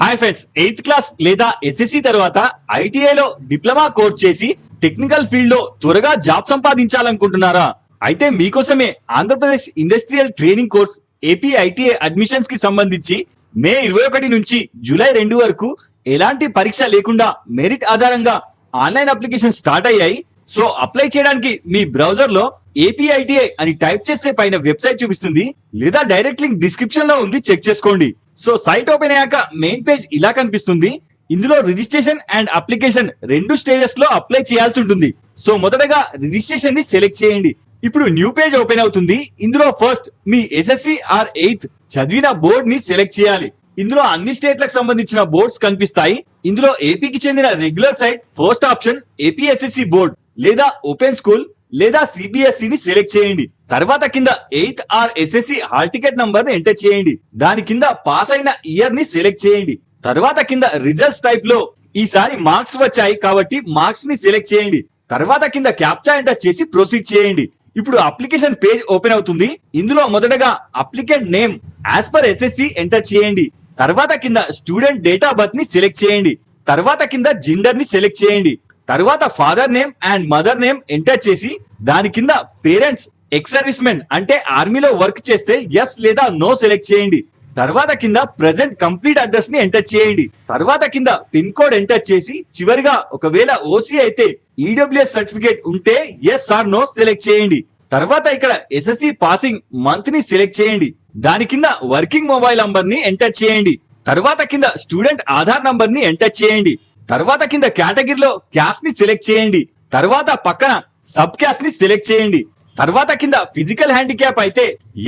Hi friends, 8th class లేదా SSC తర్వాత ఐటీఐలో diploma course చేసి టెక్నికల్ ఫీల్డ్ లో త్వరగా జాబ్ సంపాదించాలనుకుంటున్నారా? అయితే మీకోసమే Andhra Pradesh industrial training course AP ITI admissions కి సంబంధించి మే 21 నుంచి జూలై 2 వరకు ఎలాంటి పరీక్ష లేకుండా మెరిట్ ఆధారంగా ఆన్లైన్ అప్లికేషన్ స్టార్ట్ అయ్యాయి. సో అప్లై చేయడానికి మీ బ్రౌజర్ లో ఏపీఐటీఐ అని టైప్ చేసే పైన వెబ్సైట్ చూపిస్తుంది, లేదా డైరెక్ట్ లింక్ డిస్క్రిప్షన్ లో ఉంది, చెక్ చేసుకోండి. సో సైట్ ఓపెన్ అయ్యాక మెయిన్ పేజ్ ఇలా కనిపిస్తుంది. ఇందులో రిజిస్ట్రేషన్ అండ్ అప్లికేషన్ 2 స్టేజెస్ లో అప్లై చేయాల్సి ఉంటుంది. సో మొదటగా రిజిస్ట్రేషన్ ని సెలెక్ట్ చేయండి. ఇప్పుడు న్యూ పేజ్ ఓపెన్ అవుతుంది. ఇందులో first me SSC or 8th చదివిన బోర్డ్ ని సెలెక్ట్ చేయాలి. ఇందులో అన్ని స్టేట్లకు సంబంధించిన బోర్డ్స్ కనిపిస్తాయి. ఇందులో ఏపీకి చెందిన regular site first option APSSC board లేదా ఓపెన్ స్కూల్ లేదా సిబిఎస్ఈ ని సెలెక్ట్ చేయండి. తర్వాత కింద 8th or SSC hall ticket number ని ఎంటర్ చేయండి. దాని కింద పాస్ అయిన ఇయర్ ని సెలెక్ట్ చేయండి. తర్వాత కింద రిజల్ట్స్ టైప్ లో ఈసారి మార్క్స్ వచ్చాయి కాబట్టి మార్క్స్ ని సెలెక్ట్ చేయండి. తర్వాత కింద క్యాప్చా ఎంటర్ చేసి ప్రొసీడ్ చేయండి. ఇప్పుడు అప్లికేషన్ పేజ్ ఓపెన్ అవుతుంది. ఇందులో మొదటగా applicant name as per SSC enter చేయండి. తర్వాత కింద స్టూడెంట్ డేట్ ఆఫ్ బర్త్ ని సెలెక్ట్ చేయండి. తర్వాత కింద జెండర్ ని సెలెక్ట్ చేయండి. తర్వాత father name and mother name enter చేసి దాని కింద పేరెంట్స్ ఎక్స్ సర్వీస్ మెన్ అంటే ఆర్మీలో వర్క్ చేస్తే ఎస్ లేదా నో సెలెక్ట్ చేయండి. తర్వాత కింద ప్రెసెంట్ కంప్లీట్ అడ్రస్ ని ఎంటర్ చేయండి. తర్వాత కింద పిన్ కోడ్ ఎంటర్ చేసి చివరిగా ఒకవేళ ఓసీ అయితే ఈడబ్ల్యూఎస్ సర్టిఫికేట్ ఉంటే ఎస్ ఆర్ నో సెలెక్ట్ చేయండి. తర్వాత ఇక్కడ ఎస్ఎస్సి పాసింగ్ మంత్ ని సెలెక్ట్ చేయండి. దాని కింద వర్కింగ్ మొబైల్ నంబర్ ని ఎంటర్ చేయండి. తర్వాత కింద స్టూడెంట్ ఆధార్ నంబర్ ని ఎంటర్ చేయండి. తర్వాత కింద కేటగిరీలో క్యాస్ట్ ని సెలెక్ట్ చేయండి. తర్వాత పక్కన సబ్ క్యాస్ట్ ని సెలెక్ట్ చేయండి. తర్వాత కింద ఫిజికల్ హ్యాండిక్యాప్ అయితే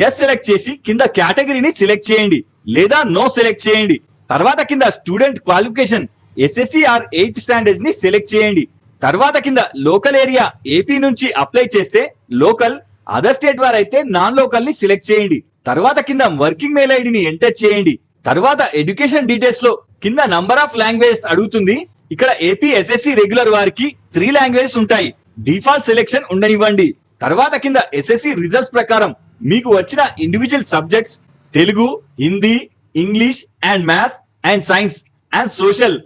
ఎస్ సెలెక్ట్ చేసి కింద కేటగిరీని సెలెక్ట్ చేయండి లేదా నో సెలెక్ట్ చేయండి. తర్వాత కింద student qualification SSC or 8th standards ని సెలెక్ట్ చేయండి. తర్వాత కింద లోకల్ ఏరియా ఏపీ నుంచి అప్లై చేస్తే లోకల్, అదర్ స్టేట్ వారైతే నాన్ లోకల్ ని సెలెక్ట్ చేయండి. తర్వాత కింద వర్కింగ్ మెయిల్ ఐడిని ఎంటర్ చేయండి. తర్వాత ఎడ్యుకేషన్ డీటెయిల్స్ లో కింద నంబర్ ఆఫ్ లాంగ్వేజెస్ అడుగుతుంది. ఇక్కడ ఏపీ ఎస్ఎస్సి రెగ్యులర్ వారికి 3 లాంగ్వేజెస్ ఉంటాయి. డిఫాల్ట్ సెలెక్షన్ ఉండనివ్వండి. తర్వాత కింద ఎస్ఎస్సి రిజల్ట్స్ ప్రకారం మీకు వచ్చిన individual subjects Telugu, Hindi, English and maths and science and social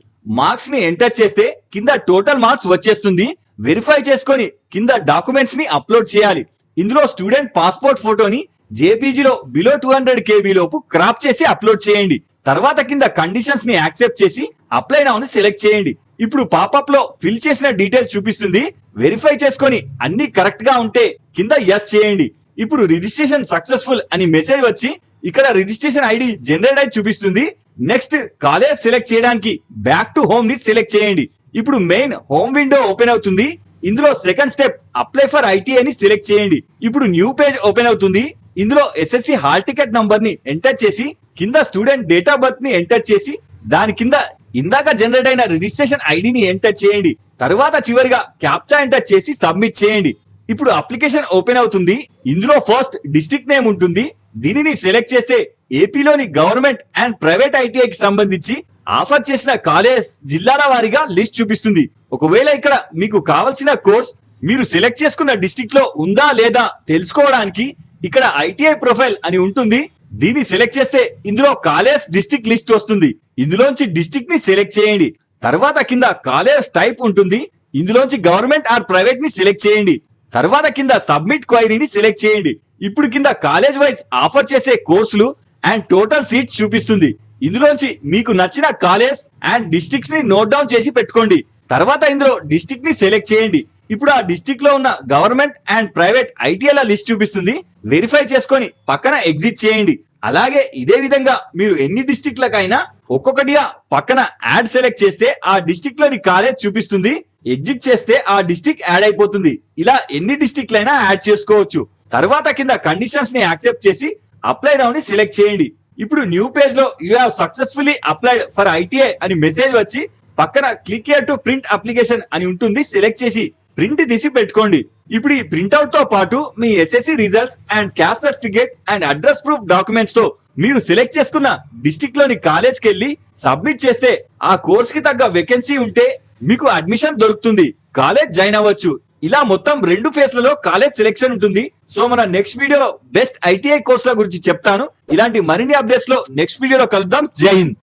marks ని ఎంటర్ చేస్తే కింద టోటల్ మార్క్స్ వచ్చేస్తుంది. వెరిఫై చేసుకొని కింద డాక్యుమెంట్స్ ని అప్లోడ్ చేయాలి. ఇందులో స్టూడెంట్ పాస్పోర్ట్ ఫోటోని జేపీజీలో బిలో 200 KB లోపు క్రాప్ చేసి అప్లోడ్ చేయండి. తర్వాత కింద కండిషన్స్ ని యాక్సెప్ట్ చేసి అప్లై నౌ ని సెలెక్ట్ చేయండి. ఇప్పుడు పాపప్ లో ఫిల్ చేసిన డీటెయిల్స్ చూపిస్తుంది. వెరిఫై చేసుకొని అన్ని కరెక్ట్ గా ఉంటే కింద ఎస్ చేయండి. ఇప్పుడు రిజిస్ట్రేషన్ సక్సెస్ఫుల్ అని మెసేజ్ వచ్చి ఇక్కడ రిజిస్ట్రేషన్ ఐడి జనరేట్ అయి చూపిస్తుంది. నెక్స్ట్ కాలేజ్ సెలెక్ట్ చేయడానికి బ్యాక్ టు హోమ్ ని సెలెక్ట్ చేయండి. ఇప్పుడు మెయిన్ హోమ్ విండో ఓపెన్ అవుతుంది. ఇందులో second step apply for ITI ని సెలెక్ట్ చేయండి. ఇప్పుడు న్యూ పేజ్ ఓపెన్ అవుతుంది. ఇందులో ఎస్ఎస్సి హాల్ టికెట్ నంబర్ ని ఎంటర్ చేసి కింద స్టూడెంట్ డేట్ ఆఫ్ బర్త్ ని ఎంటర్ చేసి దాని కింద ఇందాక జనరేట్ అయిన రిజిస్ట్రేషన్ ఐడిని ఎంటర్ చేయండి. తర్వాత చివరిగా క్యాప్చా ఎంటర్ చేసి సబ్మిట్ చేయండి. ఇప్పుడు అప్లికేషన్ ఓపెన్ అవుతుంది. ఇందులో ఫస్ట్ డిస్ట్రిక్ట్ నేమ్ ఉంటుంది. దీనిని సెలెక్ట్ చేస్తే ఏపీలోని గవర్నమెంట్ అండ్ ప్రైవేట్ ఐటీఐకి సంబంధించి ఆఫర్ చేసిన కాలేజ్ జిల్లాల వారీగా లిస్ట్ చూపిస్తుంది. ఒకవేళ ఇక్కడ మీకు కావలసిన కోర్స్ మీరు సెలెక్ట్ చేసుకున్న డిస్ట్రిక్ట్ లో ఉందా లేదా తెలుసుకోవడానికి ఇక్కడ ఐటీఐ ప్రొఫైల్ అని ఉంటుంది. దీన్ని సెలెక్ట్ చేస్తే ఇందులో కాలేజ్ డిస్ట్రిక్ట్ లిస్ట్ వస్తుంది. ఇందులోంచి డిస్ట్రిక్ట్ ని సెలెక్ట్ చేయండి. తర్వాత కింద కాలేజ్ టైప్ ఉంటుంది. ఇందులోంచి గవర్నమెంట్ ఆర్ ప్రైవేట్ ని సెలెక్ట్ చేయండి. తర్వాత కింద సబ్మిట్ క్వైరీని సెలెక్ట్ చేయండి. ఇప్పుడు కింద కాలేజ్ వైజ్ ఆఫర్ చేసే కోర్సులు అండ్ టోటల్ సీట్స్ చూపిస్తుంది. ఇందులోంచి మీకు నచ్చిన కాలేజ్ అండ్ డిస్ట్రిక్ట్స్ ని నోట్ డౌన్ చేసి పెట్టుకోండి. తర్వాత ఇందులో డిస్ట్రిక్ట్ ని సెలెక్ట్ చేయండి. ఇప్పుడు ఆ డిస్ట్రిక్ట్ లో ఉన్న గవర్నమెంట్ అండ్ ప్రైవేట్ ఐటీఐల లిస్ట్ చూపిస్తుంది. వెరిఫై చేసుకొని పక్కన ఎగ్జిట్ చేయండి. అలాగే ఇదే విధంగా మీరు ఎన్ని డిస్ట్రిక్ట్లకైనా ఒక్కొక్కటిగా పక్కన యాడ్ సెలెక్ట్ చేస్తే ఆ డిస్ట్రిక్ట్ లోని కాలేజ్ చూపిస్తుంది. ఎగ్జిట్ చేస్తే ఆ డిస్ట్రిక్ట్ యాడ్ అయిపోతుంది. ఇలా ఎన్ని డిస్ట్రిక్ట్లైనా యాడ్ చేసుకోవచ్చు. తర్వాత కింద కండిషన్స్ ని యాక్సెప్ట్ చేసి అప్లై నౌ ని సెలెక్ట్ చేయండి. ఇప్పుడు న్యూ పేజ్ లో you have successfully applied for ITI అని మెసేజ్ వచ్చి పక్కన click here to print application అని ఉంటుంది. సెలెక్ట్ చేసి ప్రింట్ తీసి పెట్టుకోండి. ఇప్పుడు ఈ ప్రింట్అవుట్ తో పాటు మీ SSC results and caste certificate and address proof documents తో మీరు సెలెక్ట్ చేసుకున్న డిస్ట్రిక్ట్ లోని కాలేజ్ కి వెళ్ళి సబ్మిట్ చేస్తే ఆ కోర్స్ కి తగ్గ వేకెన్సీ ఉంటే మీకు అడ్మిషన్ దొరుకుతుంది. కాలేజ్ జాయిన్ అవ్వచ్చు. ఇలా మొత్తం 2 ఫేజ్లలో కాలేజ్ సెలెక్షన్ ఉంటుంది. సో మన నెక్స్ట్ వీడియోలో బెస్ట్ ఐటీఐ కోర్సుల గురించి చెప్తాను. ఇలాంటి మరిన్ని అప్డేట్స్ లో నెక్స్ట్ వీడియోలో కలుద్దాం. జై హింద్.